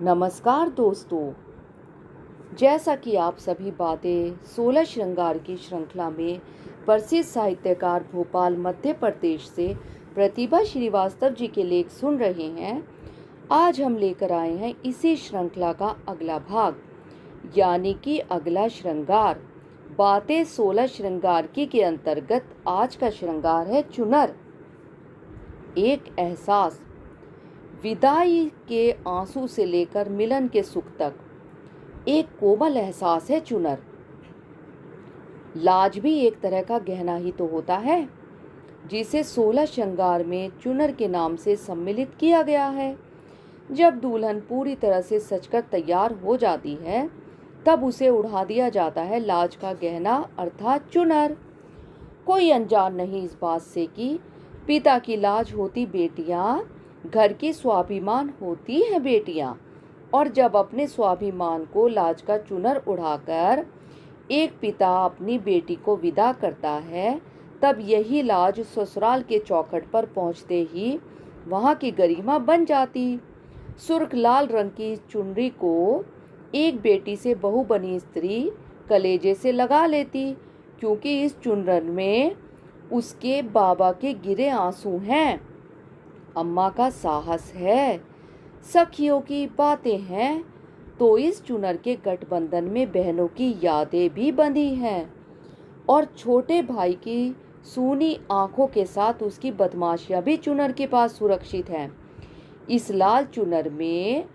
नमस्कार दोस्तों, जैसा कि आप सभी बातें 16 श्रृंगार की श्रृंखला में प्रसिद्ध साहित्यकार भोपाल मध्य प्रदेश से प्रतिभा श्रीवास्तव जी के लेख सुन रहे हैं। आज हम लेकर आए हैं इसी श्रृंखला का अगला भाग, यानी कि अगला श्रृंगार बातें 16 श्रृंगार की के अंतर्गत आज का श्रृंगार है चुनर। एक एहसास, विदाई के आंसू से लेकर मिलन के सुख तक एक कोमल एहसास है चुनर। लाज भी एक तरह का गहना ही तो होता है, जिसे 16 श्रृंगार में चुनर के नाम से सम्मिलित किया गया है। जब दुल्हन पूरी तरह से सजकर तैयार हो जाती है, तब उसे उड़ा दिया जाता है लाज का गहना अर्थात चुनर। कोई अनजान नहीं इस बात से कि पिता की लाज होती बेटियां, घर की स्वाभिमान होती हैं बेटियां, और जब अपने स्वाभिमान को लाज का चुनर उड़ाकर एक पिता अपनी बेटी को विदा करता है, तब यही लाज ससुराल के चौखट पर पहुंचते ही वहां की गरिमा बन जाती। सुर्ख लाल रंग की चुनरी को एक बेटी से बहू बनी स्त्री कलेजे से लगा लेती, क्योंकि इस चुनर में उसके बाबा के गिरे आंसू हैं, अम्मा का साहस है, सखियों की बातें हैं, तो इस चुनर के गठबंधन में बहनों की यादें भी बंधी हैं, और छोटे भाई की सूनी आंखों के साथ उसकी बदमाशियां भी चुनर के पास सुरक्षित हैं। इस लाल चुनर में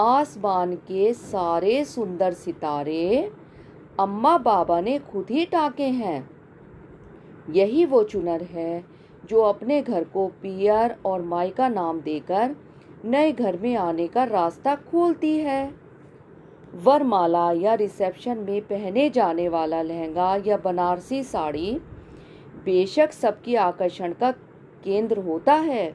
आसमान के सारे सुंदर सितारे अम्मा बाबा ने खुद ही टाके हैं। यही वो चुनर है जो अपने घर को पियर और मायका नाम देकर नए घर में आने का रास्ता खोलती है। वरमाला या रिसेप्शन में पहने जाने वाला लहंगा या बनारसी साड़ी बेशक सबकी आकर्षण का केंद्र होता है।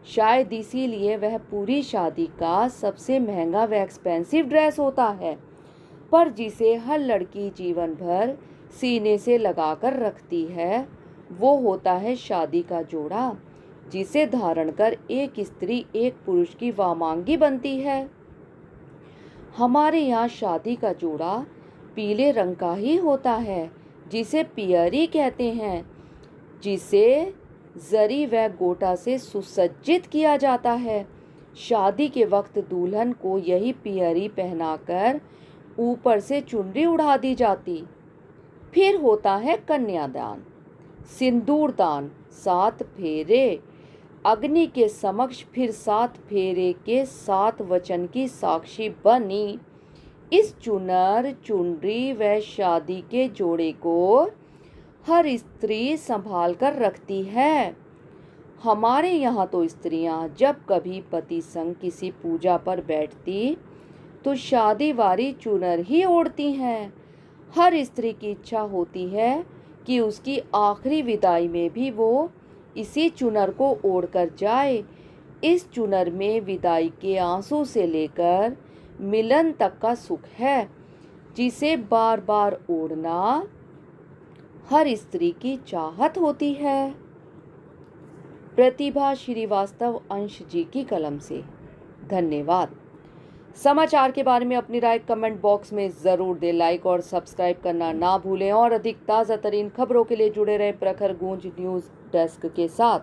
शायद इसीलिए वह पूरी शादी का सबसे महंगा व एक्सपेंसिव ड्रेस होता है, पर जिसे हर लड़की जीवन भर सीने से लगाकर रखती है, वो होता है शादी का जोड़ा, जिसे धारण कर एक स्त्री एक पुरुष की वामांगी बनती है। हमारे यहाँ शादी का जोड़ा पीले रंग का ही होता है, जिसे पियरी कहते हैं, जिसे जरी व गोटा से सुसज्जित किया जाता है। शादी के वक्त दुल्हन को यही पियरी पहनाकर ऊपर से चुनरी उड़ा दी जाती। फिर होता है कन्यादान, सिंदूरदान, 7 फेरे, अग्नि के समक्ष फिर 7 फेरे के 7 वचन की साक्षी बनी इस चुनर चुनरी व शादी के जोड़े को हर स्त्री संभाल कर रखती है। हमारे यहाँ तो स्त्रियाँ जब कभी पति संग किसी पूजा पर बैठती तो शादी वाली चुनर ही ओढ़ती हैं। हर स्त्री की इच्छा होती है कि उसकी आखिरी विदाई में भी वो इसी चुनर को ओढ़कर जाए। इस चुनर में विदाई के आंसू से लेकर मिलन तक का सुख है, जिसे बार बार ओढ़ना हर स्त्री की चाहत होती है। प्रतिभा श्रीवास्तव अंश जी की कलम से। धन्यवाद। समाचार के बारे में अपनी राय कमेंट बॉक्स में ज़रूर दें। लाइक और सब्सक्राइब करना ना भूलें, और अधिक ताज़ा तरीन खबरों के लिए जुड़े रहें प्रखर गूंज न्यूज़ डेस्क के साथ।